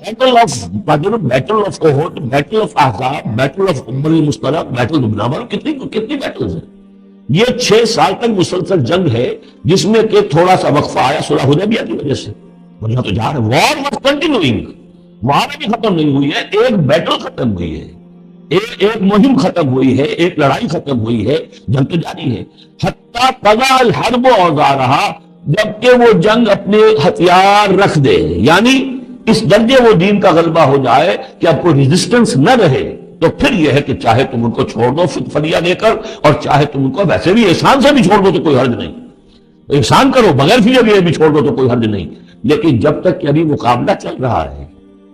Battle of Badr, battle of Uhud, battle of Ahzab, battle of عمر مشترک، battle بنامر، کتنی Beatles ہیں. یہ 6 سال تک مسلسل جنگ ہے جس میں کہ تھوڑا سا وقفہ آیا صلح حدیبیہ کی وجہ سے، ورنہ تو جا رہے. وار واز کنٹینیوئنگ، وار بھی ختم نہیں ہوئی ہے، ایک بیٹل ختم ہوئی ہے، ایک مہم ختم ہوئی ہے، ایک لڑائی ختم ہوئی ہے، جنگ تو جاری ہے. حتیٰ قضا الحرب اوزارہا، جبکہ وہ جنگ اپنے ہتھیار رکھ دے، یعنی اس درجے وہ دین کا غلبہ ہو جائے کہ اب کوئی ریزسٹنس نہ رہے. تو پھر یہ ہے کہ چاہے تم ان کو چھوڑ دو فدیہ لے کر، اور چاہے تم ان کو ویسے بھی احسان سے بھی چھوڑ دو تو کوئی حرج نہیں، احسان کرو بغیر فدیہ بھی چھوڑ دو تو کوئی حرج نہیں. لیکن جب تک کہ ابھی مقابلہ چل رہا ہے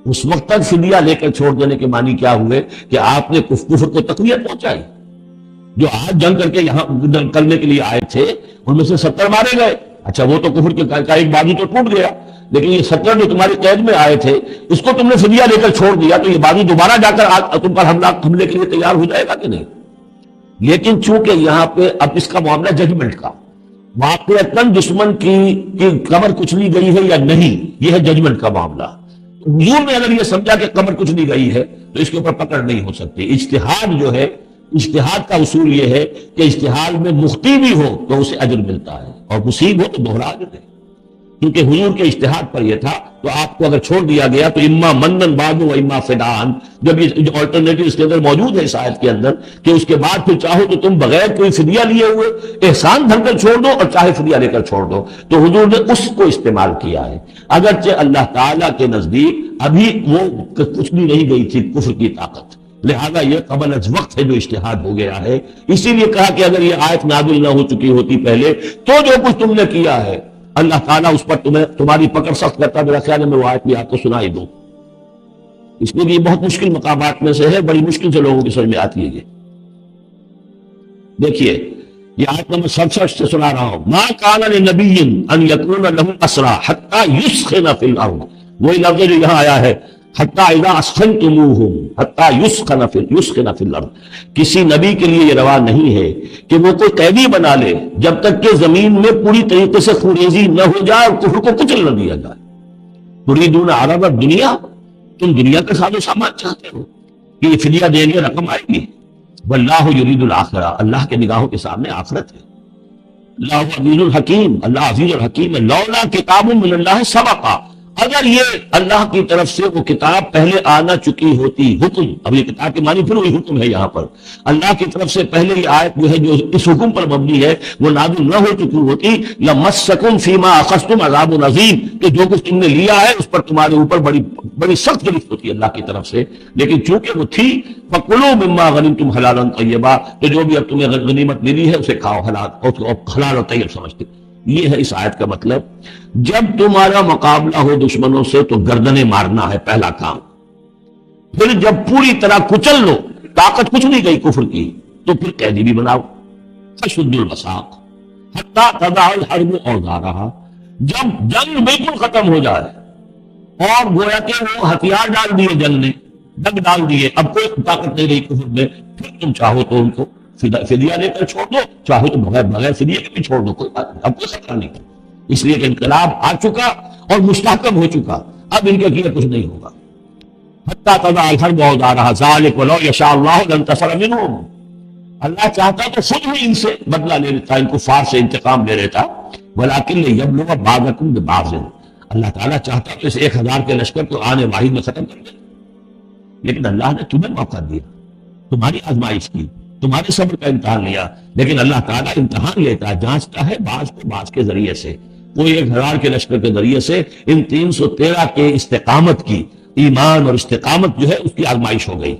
اس وقت تک فدیہ لے کر چھوڑ دینے کے معنی کیا ہوئے کہ آپ نے کفر کو تقویت پہنچائی. جو آج جنگ کر کے یہاں کرنے کے لیے آئے تھے ان میں سے 70 مارے گئے. اچھا وہ تو کفر کا ایک بازو تو ٹوٹ گیا، لیکن یہ 70 جو تمہاری قید میں آئے تھے اس کو تم نے فدیہ لے کر چھوڑ دیا تو یہ بازو دوبارہ جا کر تم پر حملے کے لیے تیار ہو جائے گا کہ نہیں. لیکن چونکہ یہاں پہ اب اس کا معاملہ ججمنٹ کا، واقعتاً دشمن کی کمر کچلی گئی ہے یا نہیں، یہ ہے ججمنٹ کا معاملہ. حضور نے اگر یہ سمجھا کہ کمر کچلی گئی ہے تو اس کے اوپر پکڑ نہیں ہو سکتی. اجتہاد جو ہے، اجتہاد کا اصول یہ ہے کہ اجتہاد میں مخطی بھی ہو تو اسے اجر ملتا ہے اور مصیب ہو تو دوہرا اجر ہے. کیونکہ حضور کے اجتہاد پر یہ تھا تو آپ کو اگر چھوڑ دیا گیا تو اما منن بعد و اما فدان، جب یہ آلٹرنیٹو اس کے اندر موجود ہے اس آیت کے اندر کہ اس کے بعد پھر چاہو تو تم بغیر کوئی فدیہ لیے ہوئے احسان دھر کر چھوڑ دو اور چاہے فدیہ لے کر چھوڑ دو، تو حضور نے اس کو استعمال کیا ہے. اگرچہ اللہ تعالیٰ کے نزدیک ابھی وہ کچھ بھی نہیں گئی تھی کفر کی طاقت، لہذا یہ قبل از وقت ہے جو اجتہاد ہو گیا ہے. اسی لیے کہا کہ اگر یہ آیت نازل نہ ہو چکی ہوتی پہلے تو جو کچھ تم نے کیا ہے اللہ تعالیٰ اس پر تمہاری پکڑ سخت کرتا. میرا خیال ہے میں وہ آیت بھی آپ کو سنائی دوں، اس میں بھی یہ بہت مشکل مقامات میں سے ہے، بڑی مشکل سے لوگوں کی سمجھ میں آتی ہے. یہ دیکھیے یہ آیت نمبر 67 سے سنا رہا ہوں. ما کان لنبی ان یکون له اسرى حتى يسخن في الارض، وہی لفظ جو یہاں آیا ہے حتى اذا اسخنتموهم حتى يسخن في الارض. کسی نبی کے لیے یہ روا نہیں ہے کہ وہ کوئی قیدی بنا لے جب تک کہ زمین میں پوری طریقے سے خوریزی نہ ہو جائے اور کفر کو کچل نہ دیا جائے. تريدون عرض الدنیا، تم دنیا کا ساز و سامان چاہتے ہو کہ یہ فدیہ دیں گے رقم آئے گی. واللہ یرید الآخرہ، اللہ کے نگاہوں کے سامنے آخرت ہے. اللہ عزیز الحکیم، اللہ عزیز الحکیم ہے. لولا کتاب من اللہ سبقا، اگر یہ اللہ کی طرف سے وہ کتاب پہلے آنا چکی ہوتی، حکم، اب یہ کتاب کے معنی پھر وہی حکم ہے یہاں پر، اللہ کی طرف سے پہلے یہ آیت جو ہے جو اس حکم پر مبنی ہے وہ نازل نہ ہو چکی ہوتی، لمسکم فیما اخذتم عذاب عظیم، کہ جو کچھ تم نے لیا ہے اس پر تمہارے اوپر بڑی سخت گرفت ہوتی ہے اللہ کی طرف سے. لیکن چونکہ وہ تھی فَكُلُوا مِمَّا غَنِمْتُمْ حَلَالًا طَيِّبًا، تو جو بھی اب تمہیں غنیمت ملی ہے اسے کھاؤ حلال اور طیب سمجھتے. یہ ہے اس آیت کا مطلب. جب تمہارا مقابلہ ہو دشمنوں سے تو گردنیں مارنا ہے پہلا کام. پھر جب پوری طرح کچل لو، طاقت کچھ نہیں گئی کفر کی، تو پھر قیدی بھی بناؤ. فَشُدُّوا الْوَثَاقَ حَتَّى تَضَعَ الْحَرْبُ أَوْزَارَهَا، جب جنگ بالکل ختم ہو جائے اور گویا کہ وہ ہتھیار ڈال دیے جنگ نے، ڈگ ڈال دیے، اب کوئی طاقت نہیں رہی کفر میں، پھر تم چاہو تو ان کو فدیہ لے کر چھوڑ دو، چاہو تو بغیر فدیہ کے بھی چھوڑ دو، اب کوئی خطرہ نہیں. اس لیے کہ انقلاب آ چکا اور مستحکم ہو چکا، اب ان کے کیے کچھ نہیں ہوگا. حتیٰ تضع الحرب اوزارها ذلك ولو يشاء الله لانتصر منهم، اللہ چاہتا تو خود ہی ان سے بدلہ لے لیتا، ان کفار سے انتقام لے لیتا. ولكن ليبلو بعضكم ببعض، اللہ تعالیٰ چاہتا تو اس 1000 کے لشکر کو آنے واحد میں ختم کر دے، لیکن اللہ نے تمہیں موقع دیا، تمہاری آزمائش کی، تمہارے صبر کا امتحان لیا. لیکن اللہ تعالیٰ امتحان لیتا ہے، جانچتا ہے بعض کو بعض کے ذریعے سے. کوئی 1000 کے لشکر کے ذریعے سے ان 313 کے استقامت کی، ایمان اور استقامت جو ہے اس کی آزمائش ہو گئی.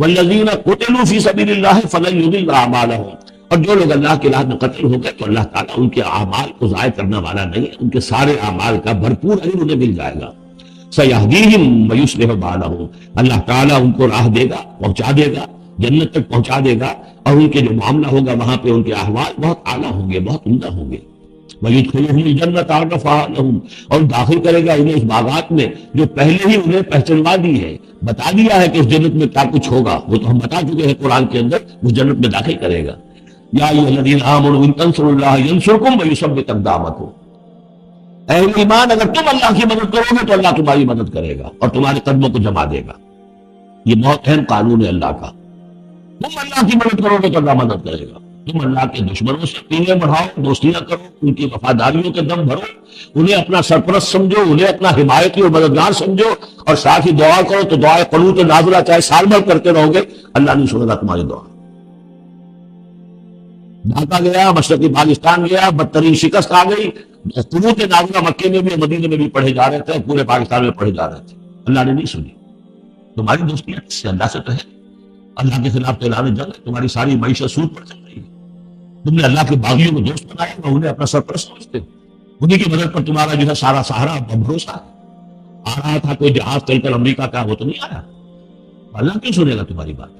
والذین قتلوا فی سبیل اللہ فلن یضل اعمالهم، اور جو لوگ اللہ کی راہ میں قتل ہو گئے تو اللہ تعالیٰ ان کے اعمال کو ضائع کرنے والا نہیں ہے، ان کے سارے اعمال کا بھرپور اجر انہیں مل جائے گا. سیہدیہم ویصلح بالہم، اللہ تعالیٰ ان کو راہ دے گا، پہنچا دے گا، جنت تک پہنچا دے گا، اور ان کے جو معاملہ ہوگا وہاں پہ ان کے احوال بہت اعلیٰ ہوں گے، بہت عمدہ ہوں گے. وَيُدْخِلُهُمُ الْجَنَّةَ عَرَّفَهَا لَهُمْ، اور داخل کرے گا انہیں اس باغات میں جو پہلے ہی انہیں پہچنوا دی ہے، بتا دیا ہے کہ اس جنت میں کیا کچھ ہوگا، وہ تو ہم بتا چکے ہیں قرآن کے اندر، اس جنت میں داخل کرے گا. یا ایھا الذین آمنوا ان تنصروا اللہ ینصرکم ویثبت اقدامکم، اہل ایمان اگر تم اللہ کی مدد کرو گے تو اللہ تمہاری مدد کرے گا اور تمہارے قدموں کو جما دے گا. یہ بہت اہم قانون ہے اللہ کا. تم اللہ کی مدد کرو گے تو اللہ مدد کرے گا. تم اللہ کے دشمنوں سے قیمیں بڑھاؤ، دوستیاں کرو، ان کی وفاداریوں کے دم بھرو، انہیں اپنا سرپرست سمجھو، انہیں اپنا حمایتی اور مددگار سمجھو، اور ساتھ ہی دعا کرو تو دعائے قنوت نازلہ چاہے سال بھر کرتے رہو گے، اللہ نہیں سنے گا تمہاری دعا. ڈھاکہ گیا، مشرقی پاکستان گیا، بدترین شکست آ گئی. قنوت نازلہ مکے میں بھی اور مدینے میں بھی پڑھے جا رہے تھے اور پورے پاکستان میں پڑھے جا رہے تھے. اللہ نے نہیں سنی. تمہاری دوستی کس سے؟ اللہ سے تو ہے. اللہ کے خلاف تو اعلان جنگ ہے. تمہاری ساری معیشت سود پر چل رہی ہے. تم نے اللہ کے باغیوں کو دوست بنایا اور انہیں اپنا سرپرست سمجھتے ہو. انہیں کی مدد پر تمہارا جو ہے سارا سہارا بھروسہ ہے. آ رہا تھا کوئی جہاز چل کر امریکہ کا، وہ تو نہیں آیا. اللہ کیوں سنے گا تمہاری بات؟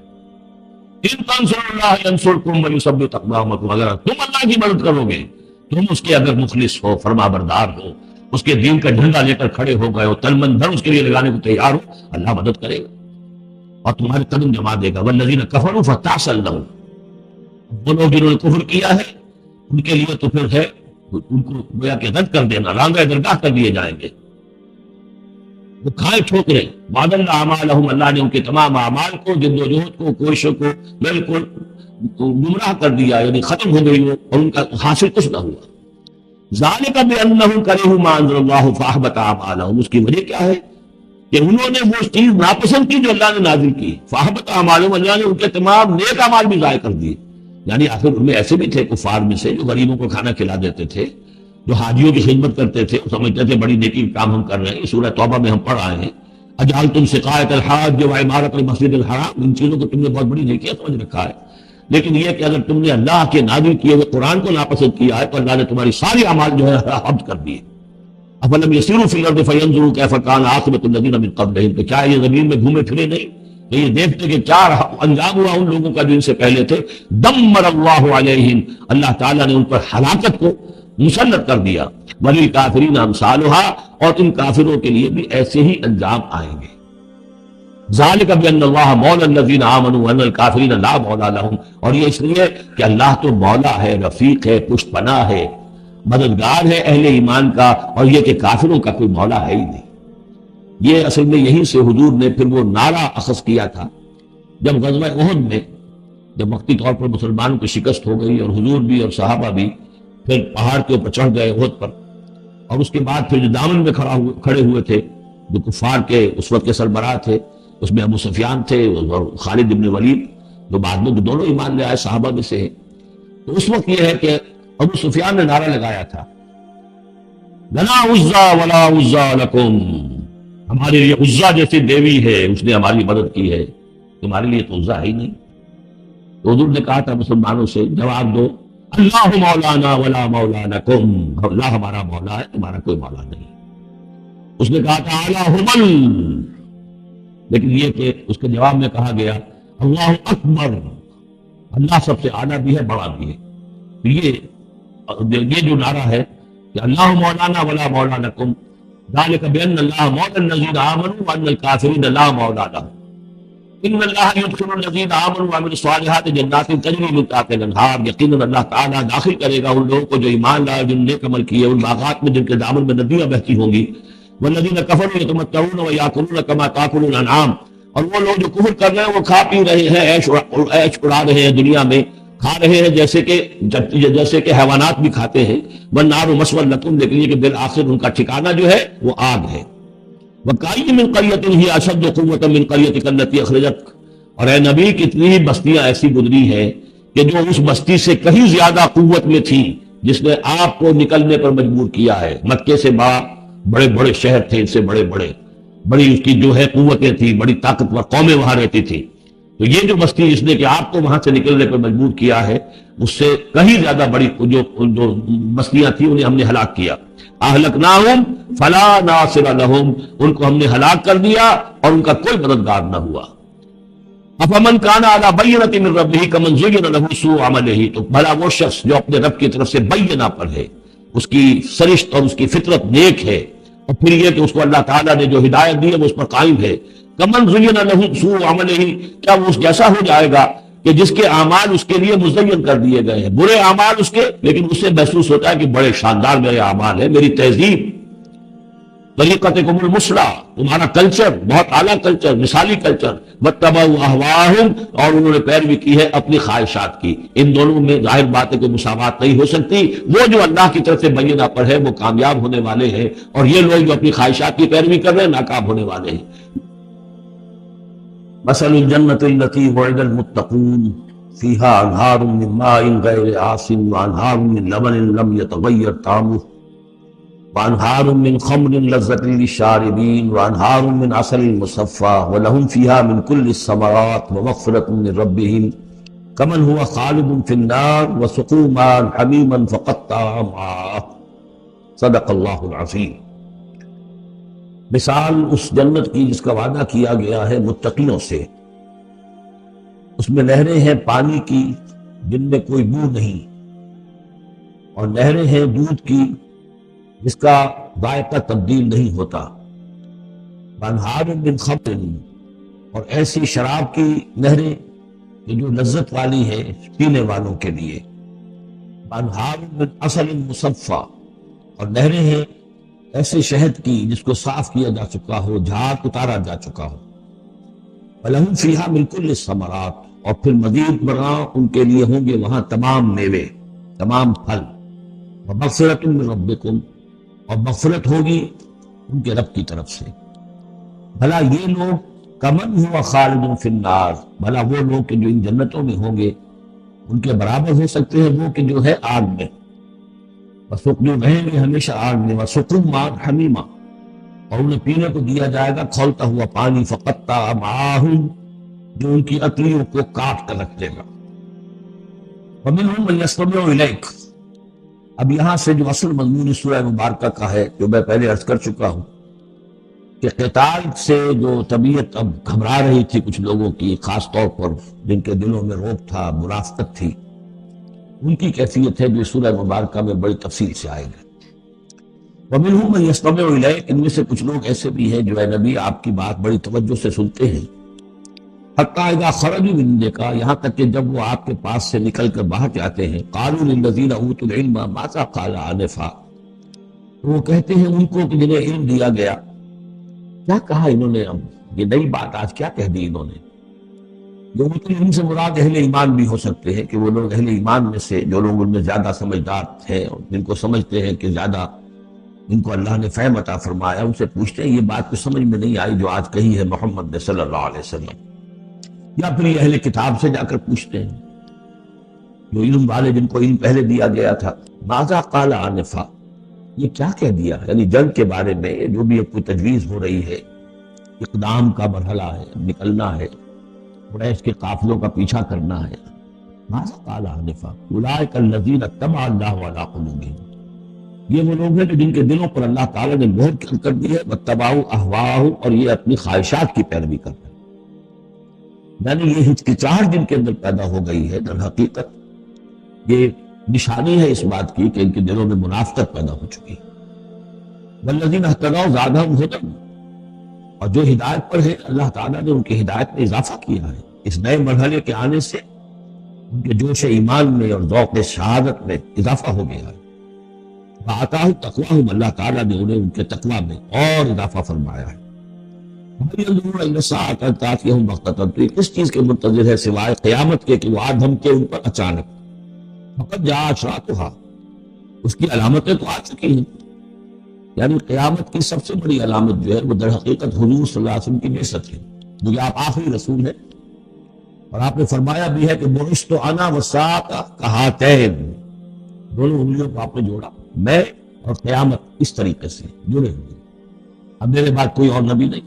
ان تنصروا اللہ ینصرکم ویثبت اقدامکم. اگر تم اللہ کی مدد کرو گے، تم اس کے اگر مخلص ہو، فرما بردار ہو، اس کے دین کا جھنڈا لے کر کھڑے ہو گئے ہو، تن من دھن اس کے لیے لگانے کو تیار ہو، اللہ مدد کرے گا اور تمہارے قدم جما دے گا. والذین کفروا فتعسل لهم. وہ لوگ جنہوں نے کفر کیا ہے ان کے لیے تو پھر ہے ان کو گویا کہ رد کر دینا، رانگہ درگاہ کر دیے جائیں گے. وہ کھائے ٹھوکرے. وعد اللہ اعمالہم. اللہ نے ان کے تمام اعمال کو، جد و جہد کو، کوششوں کو بالکل گمراہ کر دیا، یعنی ختم ہو گئی وہ، اور ان کا حاصل کچھ نہ ہوا. ذالک بانہم کرہوا ما انزل اللہ فاحبط اعمالہم. اس کی وجہ کیا ہے کہ انہوں نے وہ چیز ناپسند کی جو اللہ نے نازل کی. فاحبط اعمالہم، اللہ نے ان کے تمام نیک اعمال بھی ضائع کر دیے. یعنی آخر ان میں ایسے بھی تھے کفار میں سے جو غریبوں کو کھانا کھلا دیتے تھے، جو حاجیوں کی خدمت کرتے تھے، سمجھتے تھے بڑی نیکی کا کام ہم کر رہے ہیں. سورہ توبہ میں ہم پڑھ آئے ہیں اجعلتم سقایۃ الحاج وعمارۃ المسجد الحرام. ان چیزوں کو تم نے بہت بڑی نیکیاں سمجھ رکھا ہے. لیکن یہ کہ اگر تم نے اللہ کے نازل کیے ہوئے قرآن کو ناپسند کیا ہے تو اللہ نے تمہاری ساری اعمال جو ہے حبس کر دیے. افلم یسیروا فی الارض فینظروا کیف کان عاقبۃ الذین من قبلہم. تو کیا یہ زمین میں گھومے پھرے نہیں کہ یہ دیکھتے کہ کیا انجام ہوا ان لوگوں کا جو ان سے پہلے تھے. دمر اللہ علیہم. اللہ تعالیٰ نے ان پر ہلاکت کو مسلط کر دیا. وللکافرین امثالھا. اور ان کافروں کے لیے بھی ایسے ہی انجام آئیں گے. ذالک بان اللہ مولا الذین آمنوا وان الکافرین لا مولا لهم. اور یہ اس لیے کہ اللہ تو مولا ہے، رفیق ہے، پشت پناہ ہے، مددگار ہے اہل ایمان کا، اور یہ کہ کافروں کا کوئی مولا ہے ہی نہیں. یہ اصل میں یہیں سے حضور نے پھر وہ نعرہ اخذ کیا تھا جب غزوہ احد میں، جب وقتی طور پر مسلمانوں کی شکست ہو گئی اور حضور بھی اور صحابہ بھی پھر پہاڑ کے اوپر چڑھ گئے احد پر. اور اس کے بعد پھر جو دامن میں کھڑے ہوئے تھے، جو کفار کے اس وقت کے سربراہ تھے، اس میں ابو سفیان تھے اور خالد ابن ولید، جو بعد میں دونوں ایمان لے آئے صحابہ میں سے ہیں. تو اس وقت یہ ہے کہ ابو سفیان نے نعرہ لگایا تھا لنا عزا ولا عزا لکم. ہمارے لیے عزا جیسی دیوی ہے، اس نے ہماری مدد کی ہے، تمہارے لیے تو عزا ہے ہی نہیں. تو حضور نے کہا تھا مسلمانوں سے جواب دو اللہ مولانا ولا مولا لکم. اللہ ہمارا مولا ہے، تمہارا کوئی مولا نہیں. اس نے کہا تھا اعلیٰ ہبل. لیکن یہ کہ اس کے جواب میں کہا گیا اللہ اکبر. اللہ سب سے اعلیٰ بھی ہے، بڑا بھی ہے. یہ جو نعرہ ہے کہ اللہ مولانا ولا مولا لکم ذالک بان اللہ مولا الذین آمنوا وان الکافرین لا مولا لهم. ان اللہ یدخل الذین آمنوا وعملوا الصالحات جنات تجری من تحتها الانہار. یقیناً اللہ تعالیٰ داخل کرے گا ان لوگوں کو جو ایمان لائے، جن نے عمل کیے، ان باغات میں جن کے دامن میں ندیاں بہتی ہوں گی. والذین کفروا یتمتعون ویاکلون کما تاکل الانعام. اور وہ لوگ جو کفر کر رہے ہیں وہ کھا پی رہے ہیں، عیش اڑا رہے ہیں، دنیا میں کھا رہے ہیں جیسے کہ حیوانات بھی کھاتے ہیں. والنار مثوی لکم. لیکن یہ کہ بالآخر ان کا ٹھکانہ جو ہے وہ آگ ہے. وَكَأَيٍّ مِّن قَرْيَةٍ هِيَ أَشَدُّ قُوَّةً مِّن قَرْيَتِكَ الَّتِي أَخْرَجَتْكَ. اور اے نبی کتنی بستیاں ایسی گزری ہیں کہ جو اس بستی سے کہیں زیادہ قوت میں تھی جس نے آپ کو نکلنے پر مجبور کیا ہے. مکے سے بڑے بڑے شہر تھے، ان سے بڑی اس کی جو ہے قوتیں تھی، بڑی طاقتور قومیں وہاں رہتی تھی. تو یہ جو بستی جس نے کہ آپ کو وہاں سے نکلنے پر مجبور کیا ہے، اس سے کہیں زیادہ بڑی جو بستیاں تھیں انہیں ہم نے ہلاک کیا. اہلکناہم فلا ناصر لہم. ان کو ہم نے ہلاک کر دیا اور ان کا کوئی مددگار نہ ہوا. افمن کان علی بینۃ من ربہ کمن زین لہ سوء عملہ. تو بھلا وہ شخص جو اپنے رب کی طرف سے بینہ پر ہے، اس کی سرشت اور اس کی فطرت نیک ہے، اور پھر یہ کہ اس کو اللہ تعالیٰ نے جو ہدایت دی ہے وہ اس پر قائم ہے. کمن زین لہ سوء عملہ. کیا وہ اس جیسا ہو جائے گا کہ جس کے اعمال اس کے لیے مزین کر دیے گئے ہیں، برے اعمال اس کے، لیکن اسے محسوس ہوتا ہے کہ بڑے شاندار میرے اعمال ہیں، میری تہذیب طریقتکم المثلی، تمہارا کلچر بہت اعلیٰ کلچر، مثالی کلچر، واتبعوا اہواءہم، اور انہوں نے پیروی کی ہے اپنی خواہشات کی۔ ان دونوں میں ظاہر بات ہے کہ مساوات نہیں ہو سکتی۔ وہ جو اللہ کی طرف سے بینہ پر ہے وہ کامیاب ہونے والے ہیں، اور یہ لوگ جو اپنی خواہشات کی پیروی کر رہے ہیں ناکام ہونے والے ہیں۔ مثل الجنۃ التي وعد المتقون فيها انہار من ماء غیر آسن وانہار من لبن لم يتغیر طعمه وانہار من خمر لذۃ للشاربین وانہار من عسل مصفى ولهم فيها من كل الثمرات ومغفرۃ من ربهم كمن هو خالد في النار وسقوا ماء حمیما فقطع امعاءه۔ صدق اللہ العظیم۔ مثال اس جنت کی جس کا وعدہ کیا گیا ہے متقیوں سے، اس میں نہریں ہیں پانی کی جن میں کوئی بو نہیں، اور نہریں ہیں دودھ کی جس کا ذائقہ تبدیل نہیں ہوتا، وانہار من خمر، اور ایسی شراب کی نہریں کہ جو لذت والی ہے پینے والوں کے لیے، وانہار من عسل مصفى، اور نہریں ہیں ایسے شہد کی جس کو صاف کیا جا چکا ہو، جھاگ اتارا جا چکا ہو، وَلَهُمْ فِيهَا مِنْ كُلِّ الثَّمَرَاتِ، اور پھر مزید برآں ان کے لیے ہوں گے وہاں تمام میوے، تمام پھل، وَمَغْفِرَةٌ مِّن رَبِّكُمْ، اور مغفرت ہوگی ان کے رب کی طرف سے۔ بھلا یہ لوگ کمن ہوا خالد فی النار، بھلا وہ لوگ کہ جو ان جنتوں میں ہوں گے ان کے برابر ہو سکتے ہیں وہ کہ جو ہے آگ میں، وسقوا رہیں گے ہمیشہ آگ میں، وسقوا ماء حمیما، اور انہیں پینے کو دیا جائے گا کھولتا ہوا پانی، فقطع امعاءہم، جو ان کی عقلیوں کو کاٹ کر رکھ دے گا۔ ومنہم من یستمع الیک، اب یہاں سے جو اصل مضمون اس سورہ مبارکہ کا ہے جو میں پہلے عرض کر چکا ہوں کہ قتال سے جو طبیعت اب گھبرا رہی تھی کچھ لوگوں کی، خاص طور پر جن کے دلوں میں رعب تھا، منافقت تھی، ان کی کیفیت ہے جو سورہ مبارکہ میں بڑی تفصیل سے آئے گا۔ وَمِنْهُمْ مَنْ يَسْتَمِعُ إِلَيْكَ، ان میں سے کچھ لوگ ایسے بھی ہیں جو اے نبی آپ کی بات بڑی توجہ سے سنتے ہیں، حَتَّى إِذَا خَرَجُوا مِنْ عِنْدِكَ، یہاں تک کہ جب وہ آپ کے پاس سے نکل کر باہر جاتے ہیں، قَالُوا لِلَّذِينَ أُوتُوا الْعِلْمَ مَاذَا قَالَ آنِفًا، تو وہ کہتے ہیں ان کو کہ جنہیں علم دیا گیا، کیا کہا انہوں نے، اب یہ نئی بات آج کیا کہہ دی انہوں نے۔ جو ان سے مراد اہل ایمان بھی ہو سکتے ہیں کہ وہ لوگ اہل ایمان میں سے جو لوگ ان میں زیادہ سمجھدار ہیں اور جن کو سمجھتے ہیں کہ زیادہ ان کو اللہ نے فہم عطا فرمایا، ان سے پوچھتے ہیں یہ بات کو سمجھ میں نہیں آئی جو آج کہی ہے محمد نے صلی اللہ علیہ وسلم، یا پھر یہ اہل کتاب سے جا کر پوچھتے ہیں جو علم والے جن کو علم پہلے دیا گیا تھا، ماذا قال آنفا، یہ کیا کہہ دیا، یعنی جنگ کے بارے میں جو بھی اب کوئی تجویز ہو رہی ہے، اقدام کا مرحلہ ہے، نکلنا ہے، قریش کے قافلوں کا پیچھا کرنا ہے، ماذا قال آنفا اولئک الذین طبع اللہ علی قلوبہم، یہ وہ لوگ ہیں کہ جن کے دلوں پر اللہ تعالیٰ نے مہر کر دی ہے، واتبعوا اہواءہم، اور یہ اپنی خواہشات کی پیروی کر رہے ہیں، یعنی یہ ہچکچاہٹ جن کے اندر پیدا ہو گئی ہے، در حقیقت یہ نشانی ہے اس بات کی کہ ان کے دلوں میں منافقت پیدا ہو چکی ہے۔ والذین اہتدوا زادہم ھدی، اور جو ہدایت پر ہے اللہ تعالیٰ نے ان کی ہدایت میں اضافہ کیا ہے، اس نئے مرحلے کے آنے سے ان کے جوش ایمان میں اور ذوق شہادت میں اضافہ ہو گیا ہے۔ وَآتَاهُمْ تَقْوَاهُمْ، اللہ تعالیٰ نے انہیں ان کے تقویٰ میں اور اضافہ فرمایا ہے۔ وَهَلْ يَنظُرُونَ إِلَّا السَّاعَةَ أَن تَأْتِيَهُمْ بَغْتَةً، تو یہ کس چیز کے منتظر ہے سوائے قیامت کے کہ وہ آ دھمکے ان پر اچانک، فقط جاء أشراطها، اس کی علامتیں تو آ چکی ہیں، یعنی قیامت کی سب سے بڑی علامت جو ہے وہ در حقیقت حضور صلی اللہ علیہ وسلم کی بعثت ہے، کیونکہ آپ آخری رسول ہیں، اور آپ نے فرمایا بھی ہے کہ بعثت انا والساعة كهاتين، دونوں انگلیوں کو آپ نے جوڑا، میں اور قیامت اس طریقے سے جڑے ہوئے، اب میرے بعد کوئی اور نبی نہیں،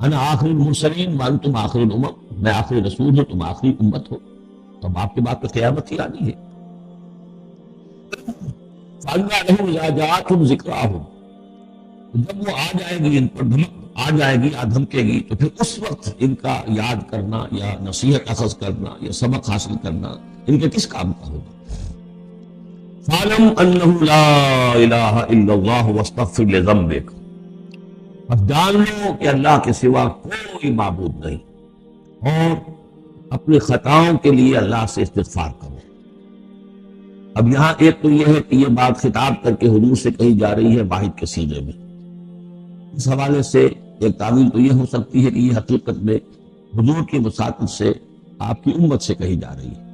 انا آخر المرسلین وانتم آخر الامم، میں آخری رسول ہوں تم آخری امت ہو، تو اب آپ کے بعد تو قیامت ہی آنی ہے۔ فَإِذَا لَهُمْ إِذَا جَاءَتْهُمْ ذِكْرَاهُمْ، جب وہ آ جائے گی ان پر دھمک آ جائے گی، دھمکے گی، تو پھر اس وقت ان کا یاد کرنا یا نصیحت اخذ کرنا یا سبق حاصل کرنا ان کے کس کام کا ہوگا۔ فَاعْلَمْ أَنَّهُ لَا إِلَٰهَ إِلَّا اللَّهُ وَاسْتَغْفِرْ لِذَنبِكَ، بس جان لو کہ اللہ کے سوا کوئی معبود نہیں، اور اپنی خطاؤں کے لیے اللہ سے استغفار کرو۔ اب یہاں ایک تو یہ ہے کہ یہ بات خطاب کر کے حضور سے کہی جا رہی ہے واحد کے سیغے میں، اس حوالے سے ایک تعویل تو یہ ہو سکتی ہے کہ یہ حقیقت میں حضور کی وساطت سے آپ کی امت سے کہی جا رہی ہے،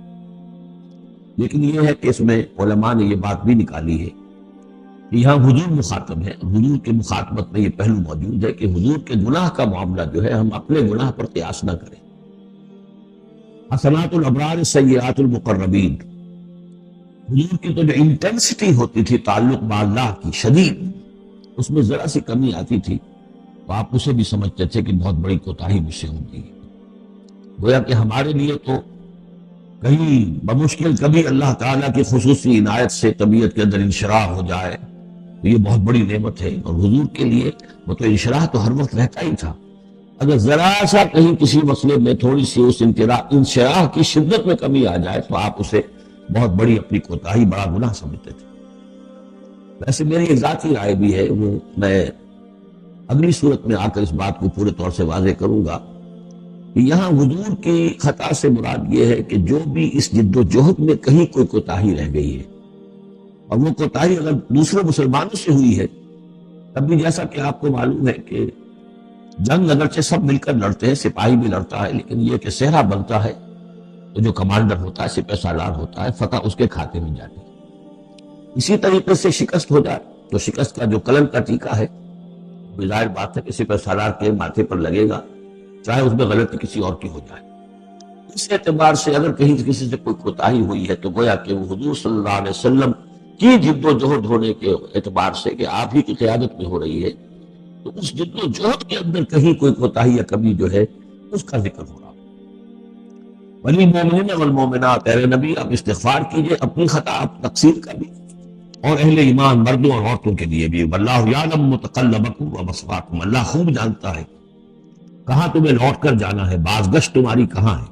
لیکن یہ ہے کہ اس میں علماء نے یہ بات بھی نکالی ہے کہ یہاں حضور مخاطب ہے، حضور کے مخاطبت میں یہ پہلو موجود ہے کہ حضور کے گناہ کا معاملہ جو ہے ہم اپنے گناہ پر قیاس نہ کریں۔ حسنات الابرار سیئات المقربین، حضور کی تو جو انٹینسٹی ہوتی تھی تعلق با اللہ کی شدید، اس میں ذرا سی کمی آتی تھی تو آپ اسے بھی سمجھتے تھے کہ بہت بڑی کوتاہی مجھ سے ہوتی ہے۔ گویا کہ ہمارے لیے تو کہیں بمشکل کبھی اللہ تعالیٰ کی خصوصی عنایت سے طبیعت کے اندر انشراح ہو جائے تو یہ بہت بڑی نعمت ہے، اور حضور کے لیے وہ تو انشراح تو ہر وقت رہتا ہی تھا۔ اگر ذرا سا کہیں کسی مسئلے میں تھوڑی سی اس انشراح کی شدت میں کمی آ جائے تو آپ اسے بہت بڑی اپنی کوتاہی، بڑا گناہ سمجھتے تھے۔ ویسے میری ایک ذاتی رائے بھی ہے، وہ میں اگلی صورت میں آ کر اس بات کو پورے طور سے واضح کروں گا کہ یہاں حضور کی خطا سے مراد یہ ہے کہ جو بھی اس جد و جہد میں کہیں کوئی کوتاہی رہ گئی ہے، اور وہ کوتاہی اگر دوسرے مسلمانوں سے ہوئی ہے، تب بھی جیسا کہ آپ کو معلوم ہے کہ جنگ اگرچہ سب مل کر لڑتے ہیں، سپاہی بھی لڑتا ہے، لیکن یہ کہ صحرا بنتا ہے تو جو کمانڈر ہوتا ہے، سپہ سالار ہوتا ہے، فتح اس کے کھاتے میں جاتی ہے۔ اسی طریقے سے شکست ہو جائے تو شکست کا جو کلنک کا ٹیکا ہے، ظاہر بات ہے کہ سپہ سالار کے ماتھے پر لگے گا، چاہے اس میں غلطی کسی اور کی ہو جائے۔ اس اعتبار سے اگر کہیں کسی سے کوئی کوتاہی ہوئی ہے تو گویا کہ وہ حضور صلی اللہ علیہ وسلم کی جد و جہد ہونے کے اعتبار سے کہ آپ ہی کی قیادت میں ہو رہی ہے، تو اس جد و جہد کے اندر کہیں کوئی کوتاہی یا کمی جو ہے اس کا ذکر ہو رہا۔ وَلِلْمُؤْمِنِينَ وَالْمُؤْمِنَاتِ، اے نبی آپ استغفار کیجئے اپنی خطا، آپ تقصیر کا بھی، اور اہل ایمان مردوں اور عورتوں کے لیے بھی۔ وَاللَّهُ يَعْلَمُ مُتَقَلَّبَكُمْ وَمَثْوَاكُمْ، اللہ خوب جانتا ہے کہاں تمہیں لوٹ کر جانا ہے، بازگشت تمہاری کہاں ہے،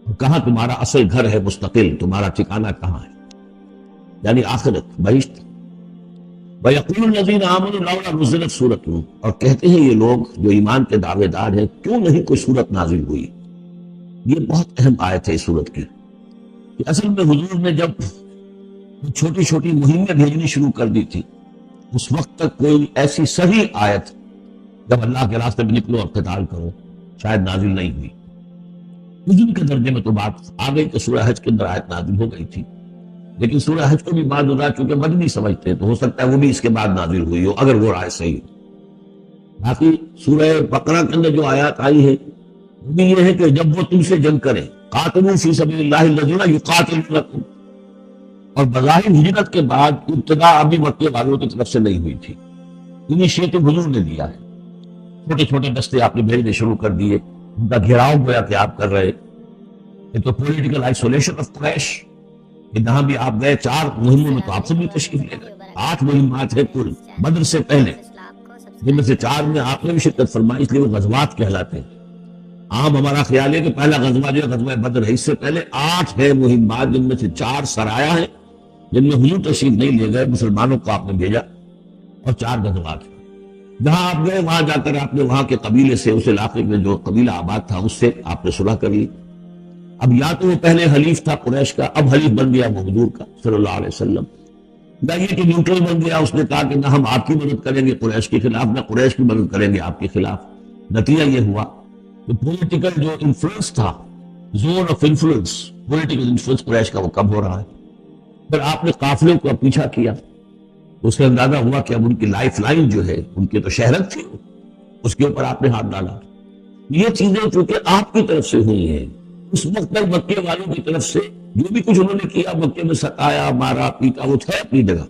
اور کہاں تمہارا اصل گھر ہے مستقل، تمہارا ٹھکانہ کہاں ہے، یعنی آخرت، بہشت۔ وَيَقُولُ الَّذِينَ آمَنُوا لَوْلَا نُزِّلَتْ سُورَةٌ، اور کہتے ہیں یہ لوگ جو ایمان کے دعوے دار ہیں کیوں نہیں کوئی سورت نازل ہوئی۔ یہ بہت اہم آیت ہے اس سورت کی، کہ اصل میں حضور نے جب چھوٹی چھوٹی مہمیں بھیجنی شروع کر دی تھی، اس وقت تک کوئی ایسی صحیح آیت جب اللہ کے راستے میں نکلو اور قتال کرو شاید نازل نہیں ہوئی۔ حضور کے درجے میں تو بات آ گئی کہ سورہ حج کے اندر آیت نازل ہو گئی تھی، لیکن سورہ حج کو بھی بعض حضرات چونکہ مدنی سمجھتے ہیں تو ہو سکتا ہے وہ بھی اس کے بعد نازل ہوئی ہو، اگر وہ رائے صحیح ہو۔ باقی سورہ بقرہ کے اندر جو آیات آئی ہے وہ بھی یہ ہے کہ جب وہ تم سے جنگ کریں، قاتلوا فی سبیل اللہ الذین یقاتلونکم، اور بظاہر ہجرت کے بعد ابتدا ابھی مکے والوں کی طرف سے نہیں ہوئی تھی، انیشیٹو حضور نے لیا ہے، چھوٹے چھوٹے دستے آپ نے بھیجنے شروع کر دیے، ان کا گھیراؤ گویا کہ آپ کر رہے۔ یہ تو پولیٹیکل آئسولیشن آف قریش، کہ جہاں بھی آپ گئے 4 مہموں میں تو آپ سے بھی تشریف لے گئے، 8 مہمات ہیں کل بدر سے پہلے، جن میں سے 4 میں آپ نے بھی شرکت فرمائی، اس لیے وہ غزوات کہلاتے ہیں۔ عام ہمارا خیال ہے کہ پہلا غزوہ جو ہے غزوہ بدر ہے، اس سے پہلے 8 ہے مہمات، جن میں سے 4 سرایا ہیں جن میں حضور تشریف نہیں لے گئے، مسلمانوں کو آپ نے بھیجا، اور 4 غزوات ہیں۔ جہاں آپ گئے وہاں جا کر آپ نے وہاں کے قبیلے سے، اس علاقے میں جو قبیلہ آباد تھا اس سے آپ نے صلح کر لی۔ اب یا تو وہ پہلے حلیف تھا قریش کا، اب حلیف بن گیا وہ حضور کا صلی اللہ علیہ وسلم، یا یہ کہ نیوٹرل بن گیا، اس نے کہا کہ نہ ہم آپ کی مدد کریں گے قریش کے خلاف، نہ قریش کی مدد کریں گے آپ کے خلاف۔ نتیجہ یہ ہوا کہ پولیٹیکل جو انفلوئنس تھا، zone of influence, political influence Quraysh کا وہ کم ہو رہا ہے۔ پھر آپ نے قافلوں کو پیچھا کیا، اس سے اندازہ ہوا کہ اب ان کی لائف لائن جو ہے، ان کی تو شہرت تھی، اس کے اوپر آپ نے ہاتھ ڈالا۔ یہ چیزیں چونکہ آپ کی طرف سے ہوئی ہیں، اس وقت تک مکے والوں کی طرف سے جو بھی کچھ انہوں نے کیا، مکے میں ستایا، مارا پیٹا، وہ تھے اپنی جگہ۔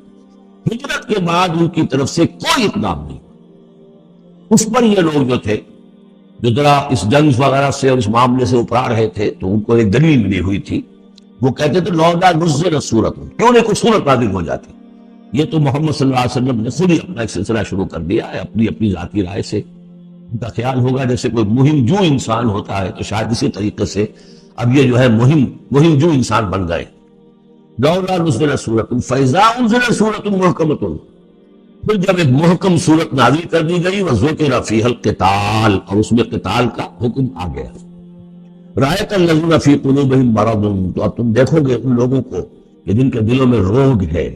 ہجرت کے بعد ان کی طرف سے کوئی اقدام نہیں۔ اس پر یہ لوگ جو تھے، جو ذرا اس جنگ وغیرہ سے اور اس معاملے سے اپرا رہے تھے، تو ان کو ایک دلیل ملی ہوئی تھی، وہ کہتے تھے لولا نزلت سورۃ، کیوں نہیں کوئی سورت نازل ہو جاتی۔ یہ تو محمد صلی اللہ علیہ وسلم نے خود ہی اپنا ایک سلسلہ شروع کر دیا ہے اپنی ذاتی رائے سے۔ ان کا خیال ہوگا جیسے کوئی مہم جو انسان ہوتا ہے، تو شاید اسی طریقے سے اب یہ جو ہے مہم جو انسان بن گئے۔ لولا نزلت سورۃ فاذا انزلت سورۃ محکمۃ، پھر جب ایک محکم سورت نازل کر دی گئی، وذکر فیہا القتال، اور اس میں قتال کا حکم آ گیا۔ رأیت الذین فی قلوبہم مرض، تو اب تم دیکھو گے ان لوگوں کو کہ جن کے دلوں میں روگ ہے،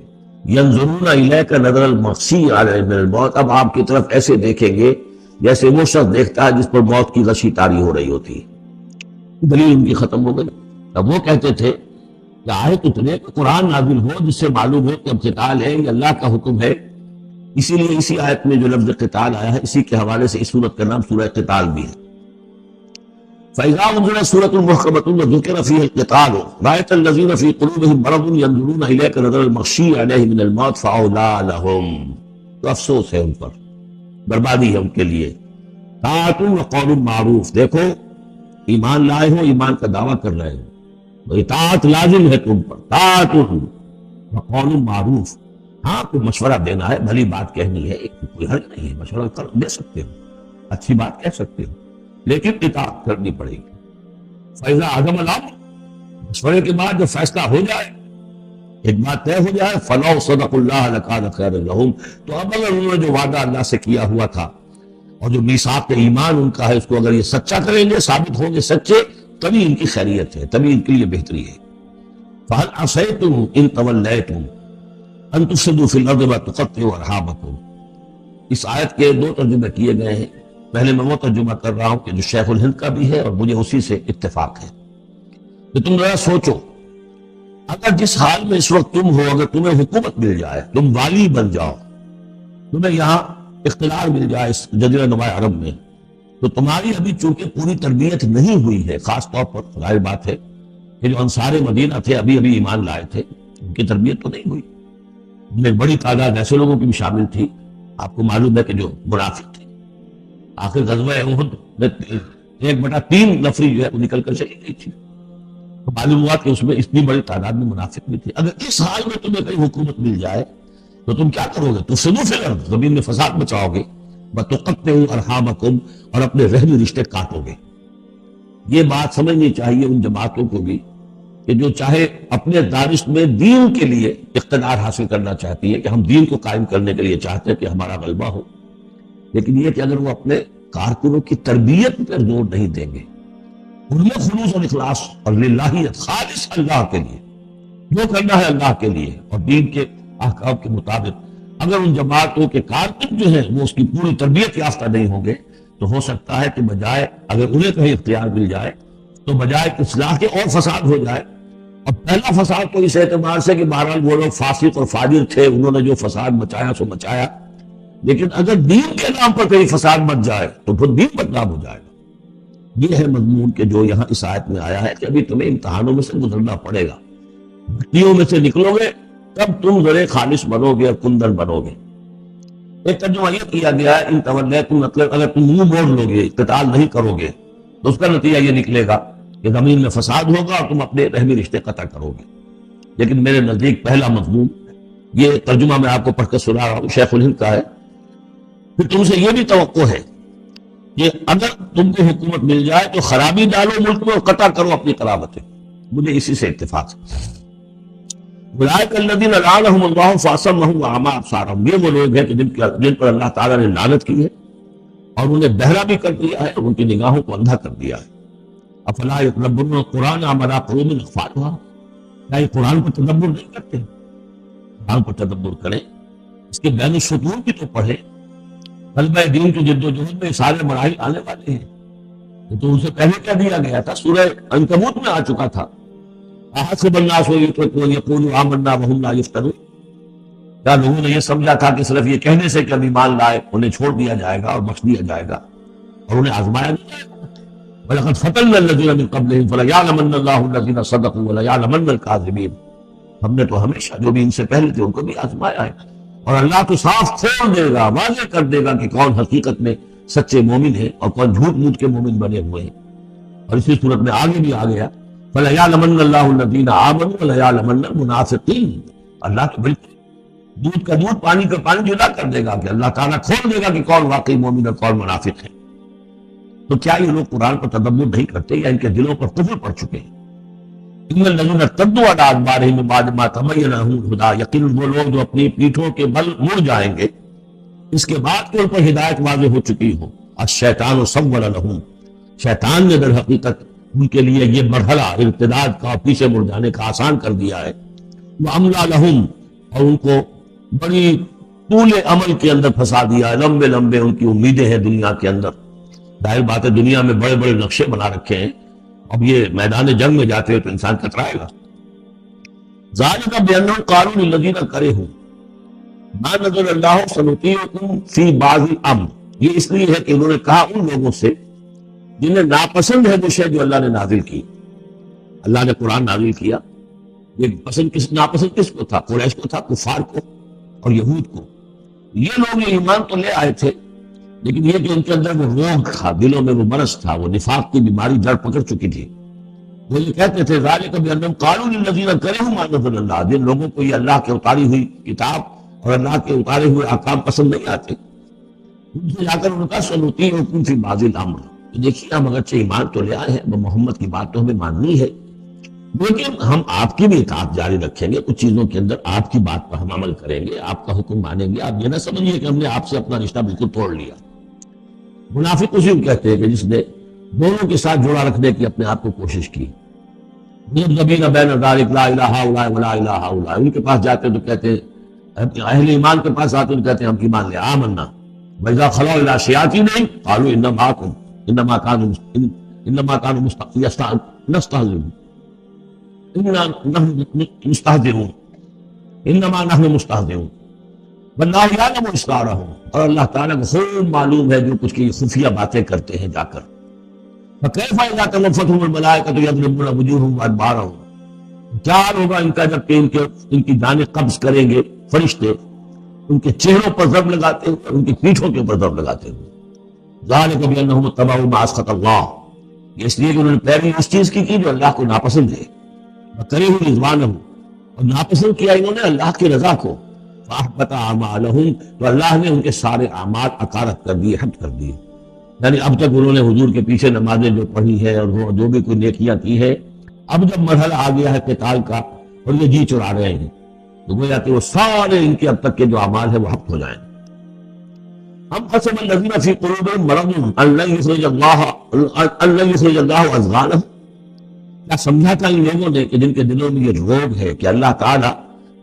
ینظرون الیک نظر المغشی علیہ من الموت، اب آپ کی طرف ایسے دیکھیں گے جیسے وہ شخص دیکھتا ہے جس پر موت کی غشی طاری ہو رہی ہوتی ہے۔ دلیل ان کی ختم ہو گئی۔ اب وہ کہتے تھے کہ آئے تو اتنے کہ قرآن نازل ہو جس سے معلوم ہو کہ اب قتال ہے، یہ اللہ کا حکم ہے۔ اسی لیے اسی آیت میں جو لفظ قتال آیا ہے، اسی کے حوالے سے اس سورت کا نام سورہ قتال بھی ہے۔ فَإِذَا أُنزِلَتْ سُورَةٌ مُحْكَمَةٌ وَذُكِرَ فِيهَا الْقِتَالُ رَأَيْتَ الَّذِينَ فِي قُلُوبِهِم مَّرَضٌ يَنظُرُونَ إِلَيْكَ نَظَرَ الْمَغْشِيِّ عَلَيْهِ مِنَ الْمَوْتِ فَأَوْلَىٰ لَهُمْ، تو افسوس ہے ان پر، بربادی ہے ان کے لیے۔ طاعۃ وقول معروف، دیکھو ایمان لائے ہو، ایمان کا دعویٰ کر رہے ہو، تو اطاعت لازم ہے تم پر، طاعۃ وقول معروف، ہاں کوئی مشورہ دینا ہے، بھلی بات کہنی ہے، کوئی حرج نہیں ہے، مشورہ دے سکتے ہو، اچھی بات کہہ سکتے ہو، لیکن اطاعت کرنی پڑے گی۔ فیضا عدم الامر، مشورے کے بعد جو فیصلہ ہو جائے، ایک بات طے ہو جائے، فلو صدق اللہ لکان خیر لہم، تو اب اگر انہوں نے جو وعدہ اللہ سے کیا ہوا تھا اور جو میثاق ایمان ان کا ہے، اس کو اگر یہ سچا کریں گے، ثابت ہوں گے سچے، تبھی ان کی خیریت ہے، تبھی ان کے لیے بہتری ہے۔ فہل عصیتم ان تولیتم ان تفسدوا فی الارض وتقطعوا ارحامکم، اس آیت کے دو ترجمے کیے گئے ہیں۔ پہلے میں وہ ترجمہ کر رہا ہوں کہ جو شیخ الہند کا بھی ہے اور مجھے اسی سے اتفاق ہے، کہ تم ذرا سوچو، اگر جس حال میں اس وقت تم ہو، اگر تمہیں حکومت مل جائے، تم والی بن جاؤ، تمہیں یہاں اختیار مل جائے اس جزیرہ نما عرب میں، تو تمہاری ابھی چونکہ پوری تربیت نہیں ہوئی ہے، خاص طور پر ظاہر بات ہے کہ جو انصار مدینہ تھے ابھی ایمان لائے تھے، ان کی تربیت تو نہیں ہوئی، ان میں بڑی تعداد ایسے لوگوں کی بھی شامل تھی، آپ کو معلوم ہے کہ جو منافق تھے، آخر غزوہ احد میں 1/3 نفری جو ہے وہ نکل کر چلی گئی تھی، تو معلوم ہوا کہ اس میں اتنی بڑی تعداد میں منافق بھی تھے۔ اگر اس حال میں تمہیں کہیں حکومت مل جائے تو تم کیا کرو گے؟ تفسدوا فی الارض، زمین میں فساد مچاؤ گے، وتقطعوا ارحامکم، اور اپنے رحمی رشتے کاٹو گے۔ یہ بات سمجھنی چاہیے ان جماعتوں کو بھی کہ جو چاہے اپنے دانش میں دین کے لیے اقتدار حاصل کرنا چاہتی ہے، کہ ہم دین کو قائم کرنے کے لیے چاہتے ہیں کہ ہمارا غلبہ ہو، لیکن یہ کہ اگر وہ اپنے کارکنوں کی تربیت پر زور نہیں دیں گے، ان میں خلوص اور اخلاص اور للہیت، خالص اللہ کے لیے جو کرنا ہے اللہ کے لیے اور دین کے احکام کے مطابق، اگر ان جماعتوں کے کارکن جو ہیں وہ اس کی پوری تربیت یافتہ نہیں ہوں گے، تو ہو سکتا ہے کہ بجائے اگر انہیں کہیں اختیار مل جائے تو بجائے کہ اصلاح کے اور فساد ہو جائے۔ اور پہلا فساد تو اس اعتبار سے کہ بہرحال وہ لوگ فاسق اور فاجر تھے، انہوں نے جو فساد مچایا سو مچایا، لیکن اگر دین کے نام پر کہیں فساد مچ جائے تو پھر دین بدنام ہو جائے گا۔ یہ ہے مضمون کہ جو یہاں اس آیت میں آیا ہے کہ ابھی تمہیں امتحانوں میں سے گزرنا پڑے گا، بھٹیوں میں سے نکلو گے تب تم ذرے خالص بنو گے اور کندن بنو گے۔ ایک ترجمہ یہ کیا گیا ہے ان تولیتم، مطلب اگر تم منہ موڑ لو گے، قتال نہیں کرو گے، تو اس کا نتیجہ یہ نکلے گا کہ زمین میں فساد ہوگا اور تم اپنے رحمی رشتے قطع کرو گے۔ لیکن میرے نزدیک پہلا مضمون، یہ ترجمہ میں آپ کو پڑھ کر سنا رہا ہوں، شیخ الہند کا ہے۔ پھر تم سے یہ بھی توقع ہے کہ اگر تم کو حکومت مل جائے تو خرابی ڈالو ملک میں اور قطع کرو اپنی قرابتیں، مجھے اسی سے اتفاق ہے۔ اولئک الذین لعنهم اللہ فاصمهم واعمی ابصارهم، یہ وہ لوگ ہیں کہ جن پر اللہ تعالیٰ نے لعنت کی ہے اور انہیں بہرا بھی کر دیا ہے اور ان کی نگاہوں کو اندھا کر دیا ہے۔ افلا یتدبرون القرآن ام علی قلوب اقفالها، کیا یہ قرآن پر تدبر نہیں کرتے؟ قرآن پر تدبر کریں، اس کے بین السطور بھی تو پڑھیں۔ طلبہ دین کی جد و جہد میں سارے مراحل آنے والے ہیں، یہ تو ان سے پہلے کیا دیا گیا تھا، سورہ عنکبوت میں آ چکا تھا۔ احسب الناس ان یترکوا ان یقولوا آمنا وهم لا یفتنون، کیا لوگوں نے یہ سمجھا تھا کہ صرف یہ کہنے سے کہ ہم ایمان لائے انہیں چھوڑ دیا جائے گا اور بخش دیا جائے گا اور انہیں آزمایا نہیں جائے گا؟ وَلَقَدْ فَتَنَّا الَّذِينَ مِن قَبْلِهِمْ فَلَيَعْلَمَنَّ اللَّهُ الَّذِينَ صَدَقُوا وَلَيَعْلَمَنَّ الْكَاذِبِينَ، ہم نے تو ہمیشہ جو بھی ان سے پہلے تھے ان کو بھی آزمایا ہے، اور اللہ تو صاف کھول دے گا، واضح کر دے گا کہ کون حقیقت میں سچے مومن ہیں اور کون جھوٹ موٹ کے مومن بنے ہوئے ہیں۔ اور اسی صورت میں آگے بھی آ گیا فَلَيَعْلَمَنَّ اللَّهُ الَّذِينَ آمَنُوا وَلَيَعْلَمَنَّ الْمُنَافِقِينَ، اللہ تو بالکل دودھ کا دودھ پانی کا پانی جدا کر دے گا کہ اللہ تعالیٰ کھول دے گا کہ کون واقعی مومن اور کون منافق ہے۔ تو کیا یہ لوگ قرآن پر تدبر نہیں کرتے یا ان کے دلوں پر کفر پڑ چکے ہیں؟ ان الذین ارتدوا علی ادبارہم من بعد ما تبین لہم الہدی، یقیناً وہ لوگ جو اپنی پیٹھوں کے بل مڑ جائیں گے اس کے بعد کہ ان پر ہدایت واضح ہو چکی ہو۔ الشیطان سول لہم، شیطان نے در حقیقت ان کے لیے یہ مرحلہ ارتداد کا پیچھے مڑ جانے کا آسان کر دیا ہے۔ وَأَمْلَىٰ لَهُمْ، اور ان کو بڑی طول عمل کے اندر پھنسا دیا، لمبے لمبے ان کی امیدیں ہیں دنیا کے اندر. ظاہر بات ہے دنیا میں بڑے بڑے نقشے بنا رکھے ہیں، اب یہ میدان جنگ میں جاتے ہوئے تو انسان کترائے گا. ذالک بأنہم قالوا للذین کرہوا ما نزل اللہ سنطیعکم فی بعض الامر، یہ اس لیے ہے کہ انہوں نے کہا ان لوگوں سے جنہیں ناپسند ہے وہ شے جو اللہ نے نازل کی. اللہ نے قرآن نازل کیا، یہ ناپسند کس کو تھا؟ قریش کو تھا، کفار کو اور یہود کو. یہ لوگ یہ ایمان تو لے آئے تھے، لیکن یہ کہ ان کے اندر وہ روگ تھا، دلوں میں وہ مرض تھا، وہ نفاق کی بیماری جڑ پکڑ چکی تھی. وہ یہ کہتے تھے ذالک بأنہم قالوا للذین کرہوا ما نزل اللہ، جن لوگوں کو یہ اللہ کے اتاری ہوئی کتاب اور اللہ کے اتارے ہوئے احکام پسند نہیں آتے، ان سے جا کر ان کا سنطیعکم فی بعض الامر. دیکھیے ہم اگرچہ ایمان تو لے آئے ہیں، محمد کی بات تو ہمیں ماننی ہے، لیکن ہم آپ کی بھی اطاعت جاری رکھیں گے. کچھ چیزوں کے اندر آپ کی بات پر ہم عمل کریں گے، آپ کا حکم مانیں گے. آپ یہ نہ سمجھیے کہ ہم نے آپ سے اپنا رشتہ بالکل توڑ لیا. منافق اسی کو کہتے ہیں کہ جس نے دونوں کے ساتھ جوڑا رکھنے کی اپنے آپ کو کوشش کی. مذبذبین بین ذلک لا الہ الا ولا الہ الا، ان کے پاس جاتے تو کہتے ہیں، اہل ایمان کے پاس آتے تو کہتے ہیں ہم ایمان لے آمنا. وَإِذَا خَلَوْا إِلَىٰ شَيَاطِینِهِمْ قَالُوا إِنَّمَا كَانُوا نَسْتَهْزِئُونَ إِنَّمَا نَحْنُ مُسْتَهْزِئُونَ وَاللَّهُ يَعْلَمُ إِسْرَارَهُمْ، اور اللہ تعالیٰ کو خوب معلوم ہے جو کچھ کی خفیہ باتیں کرتے ہیں جا کر. فَكَيْفَ إِذَا تَوَفَّتْهُمُ الْمَلَائِكَةُ يَضْرِبُونَ وُجُوهَهُمْ وَأَدْبَارَهُمْ، کیا ہوگا ان کا جب کہ ان کی جانیں قبض کریں گے فرشتے، ان کے چہروں پر ضرب لگاتے ہیں اور ان کی پیٹھوں کے اوپر ضرب لگاتے ہیں. ذالک بأنہم اتبعوا ما اسخط اللہ، یہ اس لیے کہ انہوں نے پیروی اس چیز کی جو اللہ کو ناپسند ہے. وکرہوا رضوانہ، اور ناپسند کیا انہوں نے اللہ کی رضا کو. فاحبط اعمالہم، تو اللہ نے ان کے سارے اعمال اکارت کر دیے، حبط کر دیے. یعنی اب تک انہوں نے حضور کے پیچھے نمازیں جو پڑھی ہے اور وہ جو بھی کوئی نیکیاں کی ہے، اب جب مرحلہ آ گیا ہے قتال کا اور یہ جی چرا رہے ہیں، تو گویا کہ وہ سارے ان کے اب تک کے جو اعمال ہیں وہ حبط ہو جائیں. ہم حسب الذین فی قلوبہم مرض ان لن یخرج اللہ اضغانہم، کیا سمجھا تھا ان لوگوں نے کہ جن کے دلوں میں یہ روگ ہے کہ اللہ تعالیٰ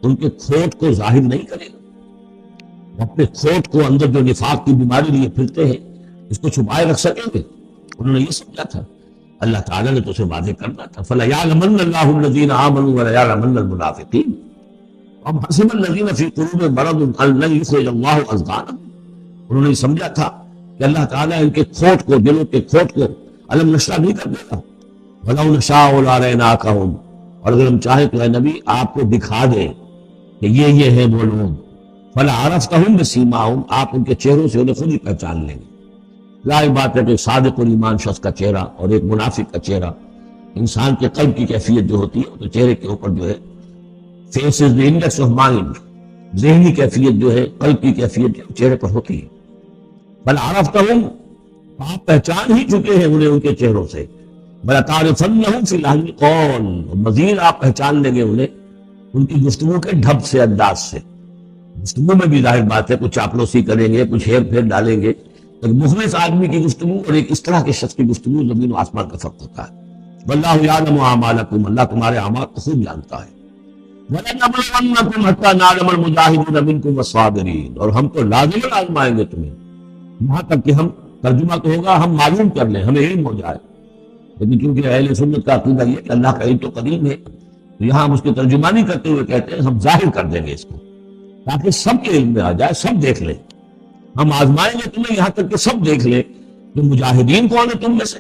ان کے کھوٹ کو ظاہر نہیں کرے گا. وہ اپنے کھوٹ کو اندر جو نفاق کی بیماری لیے پھرتے ہیں اس کو چھپائے رکھ سکیں گے؟ انہوں نے یہ سمجھا تھا. اللہ تعالیٰ نے تو اسے واضح کرنا تھا. فَلَيَعْلَمَنَّ اللَّهُ الَّذِينَ آمَنُوا وَلَيَعْلَمَنَّ الْمُنَافِقِينَ. اب حسب الذین فی قلوبہم مرض ان لن یخرج اللہ اضغانہم، انہوں نے سمجھا تھا کہ اللہ تعالیٰ ان کے کھوٹ کو، دلوں کے کھوٹ کو علم نشرح نہیں کر دے گا. وَلَوْ نَشَاءُ لَأَرَيْنَاكَهُمْ، اور اگر ہم چاہیں تو اے نبی آپ کو دکھا دیں کہ یہ ہیں وہ لوگ. فَلَعَرَفْتَهُمْ بِسِیمَاهُمْ، آپ ان کے چہروں سے انہیں خود ہی پہچان لیں گے. ظاہر بات ہے کہ صادق الایمان شخص کا چہرہ اور ایک منافق کا چہرہ، انسان کے قلب کی کیفیت جو ہوتی ہے تو چہرے کے اوپر جو ہے face is the index of mind, ذہنی کیفیت جو ہے، قلب کی کیفیت جو چہرے پر ہوتی ہے. بل عرفتہم، آپ پہچان ہی چکے ہیں انہیں ان کے چہروں سے. بل تعرفنہم فی لحن القول، مزید آپ پہچان لیں گے انہیں ان کی گفتگو کے ڈھب سے، انداز سے. گفتگو میں بھی ظاہر بات ہے کچھ چاپلوسی کریں گے، کچھ ہیر پھیر ڈالیں گے. ایک مخلص آدمی کی گفتگو اور ایک اس طرح کے شخص کی گفتگو زمین و آسمان کا فرق ہوتا ہے. واللہ یعلم اعمالکم، اللہ تمہارے اعمال کو خوب جانتا ہے. وَلَنَبْلُوَنَّكُمْ حَتَّىٰ نَعْلَمَ الْمُجَاهِدِينَ مِنكُمْ وَالصَّابِرِينَ، اور ہم تو لازم آزمائیں گے تمہیں، یہاں تک کہ ہم، ترجمہ تو ہوگا ہم معلوم کر لیں، ہمیں علم ہو جائے. لیکن چونکہ اہل سنت کا عقیدہ یہ کہ اللہ کا علم تو قدیم ہے، تو یہاں ہم اس کی ترجمانی کرتے ہوئے کہتے ہیں ہم ظاہر کر دیں گے اس کو تاکہ سب کے علم میں آ جائے، سب دیکھ لیں. ہم آزمائیں گے تمہیں یہاں تک کہ سب دیکھ لیں کہ مجاہدین کون ہیں تم میں سے.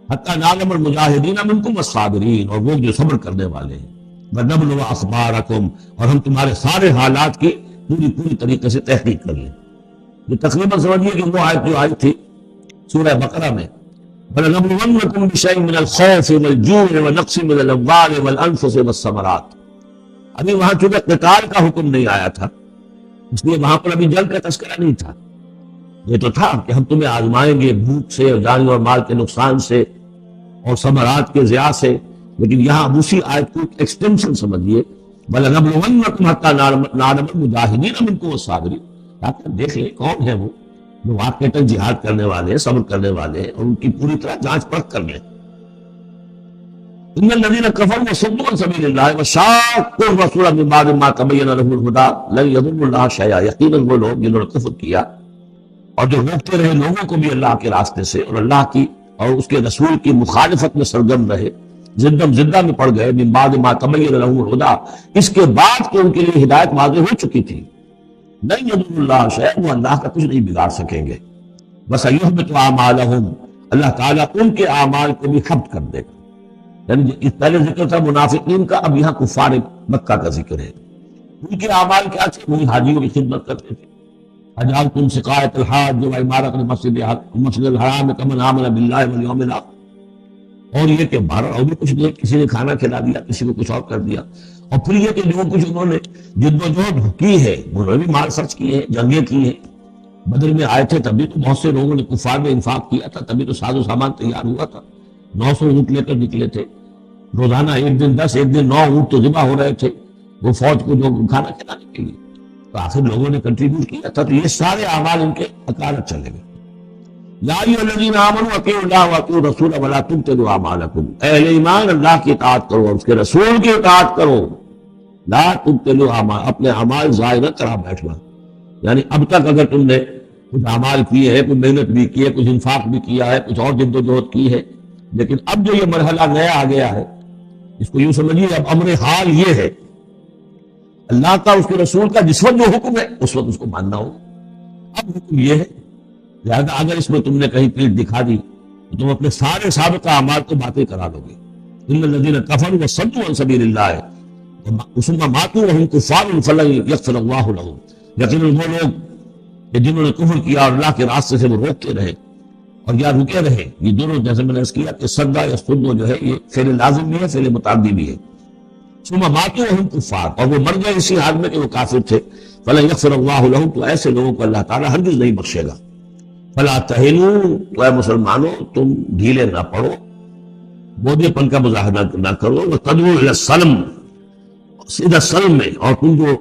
حتیٰ نعلم الْمُجَاهِدِينَ مِنكُمْ وَالصَّابِرِينَ، اور وہ جو صبر کرنے والے ہیں. وَنَبْلُوَ أَخْبَارَكُمْ، اور ہم تمہارے سارے حالات کی پوری طریقے سے تحقیق کر لیں. یہ تقریباً سمجھیے کہ وہ آیت جو آئی تھی سورہ بقرہ میں، وَلَنَبْلُوَنَّكُمْ بِشَيْءٍ مِّنَ الْخَوْفِ وَالْجُوعِ وَنَقْصٍ مِّنَ الْأَمْوَالِ وَالْأَنفُسِ وَالثَّمَرَاتِ. ابھی وہاں چونکہ قتال کا حکم نہیں آیا تھا، اس لیے وہاں پر ابھی جنگ کا تذکرہ نہیں تھا. یہ تو تھا کہ ہم تمہیں آزمائیں گے بھوک سے اور جان اور مال کے نقصان سے اور ثمرات کے ضیاع سے. لیکن یہاں اسی آیت کو ایکسٹینشن سمجھیے، وَلَنَبْلُوَنَّكُمْ حَتَّىٰ نَعْلَمَ الْمُجَاهِدِينَ مِنكُمْ وَالصَّابِرِينَ، تاکہ ہم دیکھ لیں کون ہیں وہ جو واقعتاً جہاد کرنے والے ہیں، صبر کرنے والے ہیں، اور ان کی پوری طرح جانچ پرکھ کر لیں. ان الذين كفروا وصدوا عن سبيل الله وشاقوا الرسول من بعد ما تبين لهم الهدى لن يضروا الله شيئا، یقیناً وہ لوگ جنہوں نے کفر کیا اور جو روکتے رہے لوگوں کو بھی اللہ کے راستے سے اور اللہ کی اور اس کے رسول کی مخالفت میں سرگرم رہے، زندہ میں پڑ گئے، من بعد ما تبین لهم الهدى، اس کے بعد کہ ان کے لیے ہدایت واضح ہو چکی تھی، لن يضروا الله شيئا، وہ اللہ کا کچھ نہیں بگاڑ سکیں گے، وسيحبط اعمالهم، اللہ تعالیٰ ان کے اعمال کو بھی حبط کر دے گا۔ یعنی اس پہلے ذکر تھا منافقین کا، اب یہاں کفار مکہ کا ذکر ہے۔ ان کے اعمال کیا تھے؟ وہی حاجیوں کی خدمت کرتے تھے، اجعلتم سقایۃ الحاج وعمارۃ المسجد الحرام کمن آمن باللہ والیوم الآخر، اور یہ کہ باہر اور بھی کچھ نہیں، کسی نے کھانا کھلا دیا، کسی کو کچھ اور کر دیا، اور پھر یہ کہ جو کچھ انہوں نے جد و جہد کی ہے، انہوں نے بھی مال خرچ کیے ہیں، جنگیں کی ہیں، بدر میں آئے تھے تبھی تو بہت سے لوگوں نے کفار میں انفاق کیا تھا، تبھی تو ساز و سامان تیار ہوا تھا، 900 اونٹ لے کر نکلے تھے روزانہ، ایک دن 10، ایک دن 9 اونٹ تو ذبح ہو رہے تھے وہ فوج کو جو کھانا کھلانے کے لیے، تو آخر لوگوں نے کنٹریبیوٹ کیا تھا، تو یہ سارے اعمال ان کے اکارت چلے گئے۔ یا ایھا الذین آمنوا اطیعوا اللہ واطیعوا الرسول ولا تبطلوا اعمالکم، اے اہل ایمان اللہ کی اطاعت کرو اور اس کے رسول کی اطاعت کرو، لا تبطلوا اعمال، اپنے اعمال ضائع نہ کرا بیٹھنا، یعنی اب تک اگر تم نے کچھ اعمال کیے ہیں، کچھ محنت بھی کی ہے، کچھ انفاق بھی کیا ہے، کچھ اور جد و جہد کی ہے، لیکن اب جو یہ مرحلہ نیا آ گیا ہے، اس کو یوں سمجھیے اب امر حال یہ ہے، اللہ کا اس کے رسول کا جس وقت جو حکم ہے اس وقت اس کو ماننا ہو، اب حکم یہ ہے، لہذا اگر اس میں تم نے کہیں پیٹھ دکھا دی تو تم اپنے سارے سابقہ اعمال کو باطل کرا دو گے۔ ان الذین کفروا وصدوا عن سبیل اللہ ثم ماتوا وهم کفار فلن یغفر اللہ لهم، یقیناً وہ لوگ کہ جنہوں نے کفر کیا اور اللہ کے راستے سے وہ روکتے رہے اور یا رکے رہے، یہ دونوں جیسے میں نے اس کیا کہ صدا یا صدو جو ہے یہ فعل لازم بھی ہے، فعل متعدی بھی ہے، ثم ماتوا وهم کفار، اور وہ مر گئے اسی حال میں کہ وہ کافر تھے، فلن یغفر اللہ لهم، تو ایسے لوگوں کو اللہ تعالیٰ ہرگز نہیں بخشے گا۔ فلا تہنوا، تو اے مسلمانوں تم ڈھیلے نہ پڑو، بودے پن کا مظاہرہ نہ کرو، وتدعوا الی السلم، سیدھا سلم میں، اور تم جو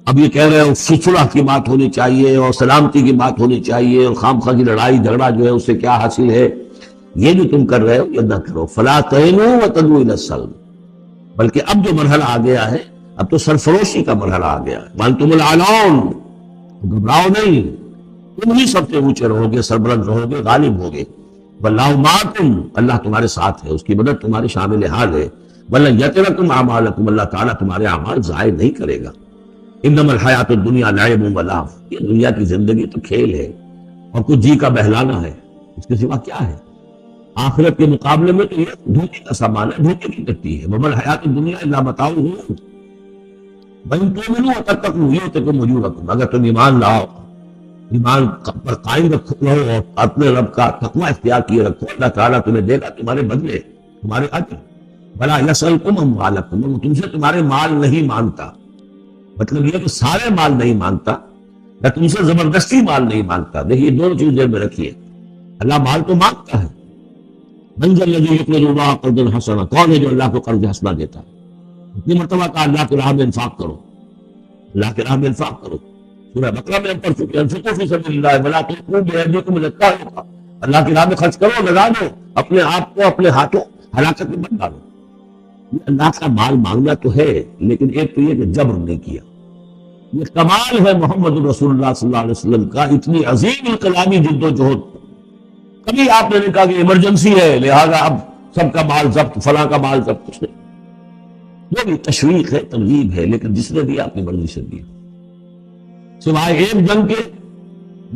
اب یہ کہہ رہے ہو صلح کی بات ہونی چاہیے اور سلامتی کی بات ہونی چاہیے اور خام خواہ کی لڑائی جھگڑا جو ہے اس سے کیا حاصل ہے، یہ جو تم کر رہے ہو یہ نہ کرو۔ فلا تہنوا وتدعوا الی السلم، بلکہ اب جو مرحلہ آ گیا ہے اب تو سرفروشی کا مرحلہ آ گیا ہے، وانتم الاعلون، گھبراؤ نہیں، تم ہی سب سے اونچے رہو گے، سربلند رہو گے، غالب ہوگے، واللہ معکم، اللہ تمہارے ساتھ ہے، اس کی مدد تمہارے شامل حال ہے، ولن یترکم اعمالکم، اللہ تعالیٰ تمہارے اعمال ضائع نہیں کرے گا۔ انما الحیات الدنیا لعب و لہو، یہ دنیا کی زندگی تو کھیل ہے اور کچھ جی کا بہلانا ہے، اس کے سوا کیا ہے؟ آخرت کے مقابلے میں تو یہ دھوکے کا سامان ہے، دھوکے کی کرتی ہے، وما الحیات الدنیا الا متاع الغرور، وان تؤمنوا وتتقوا یؤتکم اجورکم، اگر تم ایمان لاؤ، ایمان پر قائم رہو اور اپنے رب کا تقوی اختیار کیے رکھو، اللہ تعالیٰ تمہیں دے گا تمہارے بدلے، تمہارے اجر۔ بلا یسألکم اموالکم، وہ تم سے تمہارے مال نہیں مانگتا، مطلب یہ کہ سارے مال نہیں مانگتا، یا تم سے زبردستی مال نہیں مانگتا۔ دیکھیے دونوں چیز ذہن میں رکھیے، اللہ مال تو مانگتا ہے، من ذا الذی یقرض اللہ قرضا حسنا، کون ہے جو اللہ کو قرض حسنا دیتا ہے؟ اتنی مرتبہ کہا اللہ کی راہ میں انفاق کرو، اللہ کی راہ میں انفاق کرو، سورہ بقرہ میں ہم پڑھ چکے ہیں، انفقوا فی سبیل اللہ ولا تلقوا بایدیکم الی التہلکہ، اللہ کی راہ میں خرچ کرو، لگا دو، اپنے آپ کو اپنے ہاتھوں ہلاکت میں مت ڈالو۔ یہ اللہ کا مال مانگنا تو ہے، لیکن ایک تو یہ کہ جبر نہیں کیا، یہ کمال ہے محمد رسول اللہ صلی اللہ علیہ وسلم کا، اتنی عظیم انقلابی جد و جہد۔ کبھی آپ نے نہیں کہا کہ ایمرجنسی ہے لہذا اب سب کا مال ضبط، فلاں کا مال ضبط، کچھ نہیں، وہ بھی تشویق ہے، ترغیب ہے، لیکن جس نے دیا اپنی مرضی سے دیا، سوائے ایک جنگ کے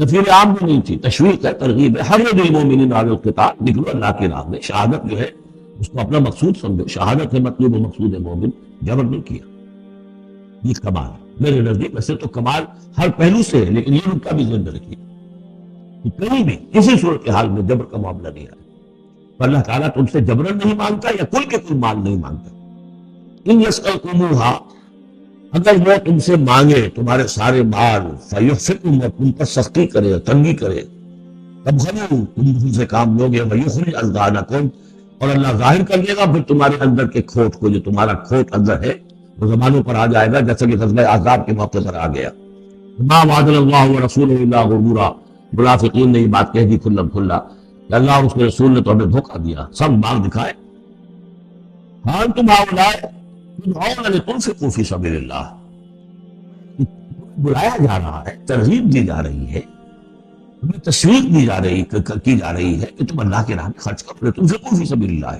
نفیر عام میں نہیں تھی، تشویق ہے، ترغیب ہے، حرض المؤمنین علی القتال، نکلو اللہ کی راہ میں، شہادت جو ہے اس کو اپنا مقصود سمجھو، شہادت ہے مطلوب و مقصود ہے مومن، جبر نہیں کیا، یہ کمال ہے میرے نزدیک۔ ویسے تو کمال ہر پہلو سے ہے، لیکن یہ نکتہ بھی ذہن میں رکھیے کہ کہیں بھی کسی صورتحال میں جبر کا معاملہ نہیں آیا، تو اللہ تعالیٰ تم سے جبرن نہیں مانگتا یا کل کے کل مال نہیں مانگتا۔ ان یسألکموہا، اگر وہ تم سے مانگے تمہارے سارے مال، فیحفکم، اور تم پر سختی کرے، تنگی کرے، تبخلوا، تم ان سے کام لوگے، ویخرج اضغانکم، اور اللہ ظاہر کر دے گا پھر تمہارے اندر کے کھوٹ کو، جو تمہارا کھوٹ اندر ہے وہ زبانوں پر آ جائے گا، جیسا کہ غزوہ احزاب کے موقع پر آ گیا۔ ما وعدنا اللہ ورسولہ الا غرورا، منافقین نے یہ بات کہہ دی کھلم کھلا کہ اللہ اور اس کے رسول نے تو ہمیں دھوکہ دیا، سب مال دکھائے، ہاں تم تنفقوا فی سبیل اللہ، بلایا جا رہا ہے، ترغیب دی جا رہی ہے، تمہیں تشویق دی جا رہی کی جا رہی ہے کہ تم اللہ کے راہ میں خرچ کرو، تنفقوا فی سبیل اللہ،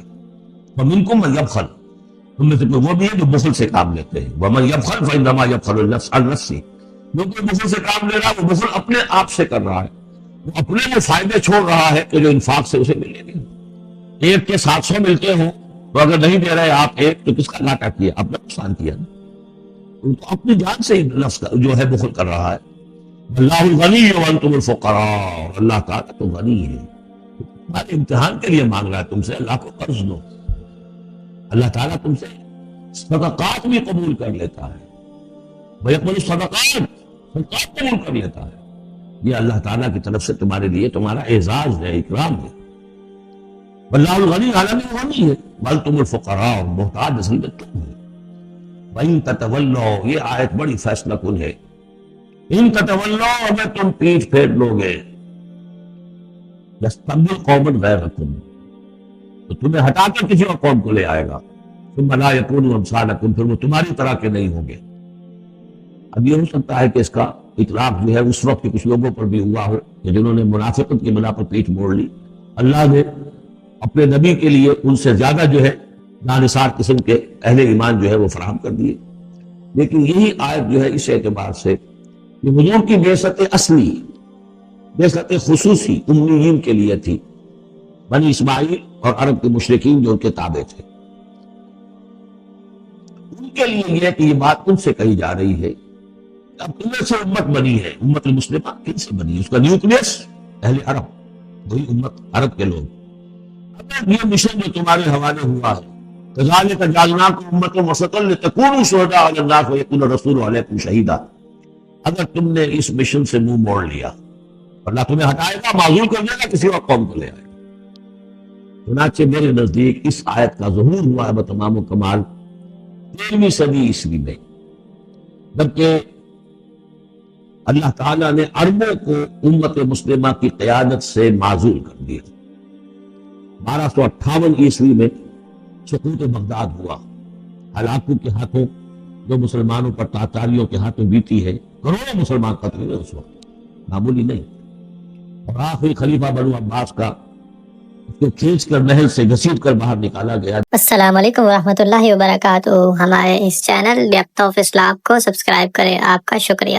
ومنکم من یبخل، تم میں سے کوئی وہ بھی ہے جو بخل سے کام لیتے ہیں، ومن یبخل فانما یبخل عن نفسہ، جو کوئی بخل سے کام لے رہا ہے وہ بخل اپنے آپ سے کر رہا ہے، وہ اپنے وہ فائدے چھوڑ رہا ہے کہ جو انفاق سے اسے ملے گی۔ ایک کے 700 ملتے ہوں تو اگر نہیں دے رہے آپ ایک، تو کس کا گھاٹا کیا؟ اپنا نقصان کیا نا، تو اپنی جان سے ہی نفس جو ہے بخل کر رہا ہے۔ اللہ الغنی وانتم الفقراء، اللہ تعالیٰ تو غنی ہے، تمہارے امتحان کے لیے مانگ رہا ہے تم سے، اللہ کو قرض دو، اللہ تعالیٰ تم سے صدقات بھی قبول کر لیتا ہے، وَيَقْبَلُ الصَّدَقَاتِ، صدقات قبول کر لیتا ہے۔ یہ اللہ تعالیٰ کی طرف سے تمہارے لیے تمہارا اعزاز ہے، اکرام ہے۔ واللہ الغنی، عالم غنی ہے، وانتم الفقراء، محتاج اصل میں تم ہے۔ وَإِن تَتَوَلَّوْا، یہ آیت بڑی فیصلہ کن ہے، ان تتولوا، اگر تم پیٹھ پھیر لو گے، یستبدل قوما غیرکم، تو تمہیں ہٹا کر کسی اور قوم کو لے آئے گا، ثم لا یکونوا امثالکم، پھر وہ تمہاری طرح کے نہیں ہوں گے۔ اب یہ ہو سکتا ہے کہ اس کا اطلاق جو ہے اس وقت کے کچھ لوگوں پر بھی ہوا ہو کہ جنہوں نے منافقت کی بنا پر پیٹھ موڑ لی، اللہ نے اپنے نبی کے لیے ان سے زیادہ جو ہے نانثار قسم کے اہل ایمان جو ہے وہ فراہم کر دیے۔ لیکن یہی آیت جو ہے اس اعتبار سے کہ حضور کی بعثت اصلی، بعثت خصوصی امیین کے لیے تھی، بنی اسماعیل اور عرب کے مشرکین جو ان کے تابع تھے، ان کے لیے یہ کہ یہ بات ان سے کہی جا رہی ہے کہ اب تمہیں سے امت بنی ہے، امت المسلمہ کن سے بنی ہے؟ اس کا نیوکلیس اہل عرب، وہی امت عرب کے لوگ۔ اگر یہ مشن جو تمہارے حوالے ہوا ہے، كَذَلِكَ جَعَلْنَاكُمْ أُمَّةً وَسَطًا لِتَكُونُوا شُهَدَاءَ عَلَى النَّاسِ وَيَكُونَ الرَّسُولُ عَلَيْكُمْ شَهِيدًا، اگر تم نے اس مشن سے منہ موڑ لیا، اللہ تمہیں ہٹائے گا، معذور کر دے گا، کسی اور قوم کو لے آئے گا۔ چنانچہ میرے نزدیک اس آیت کا ظہور ہوا ہے بتمام و کمال 13ویں صدی عیسوی میں، جبکہ اللہ تعالیٰ نے عربوں کو امت مسلمہ کی قیادت سے معزول کر دیا۔ 1258 عیسوی میں سقوط بغداد ہوا، ہلاکو کے ہاتھوں جو مسلمانوں پر تاتاریوں کے ہاتھوں بیتی ہے، کروڑوں مسلمان قتل ہوئے اس وقت، معمولی نہیں۔ اور آخری خلیفہ بنو عباس کا اس کو کھینچ کر محل سے گھسیٹ کر باہر نکالا گیا۔ السلام علیکم ورحمۃ اللہ وبرکاتہ۔ ہمارے اس چینل ڈیپتھ آف اسلام کو سبسکرائب کریں، آپ کا شکریہ۔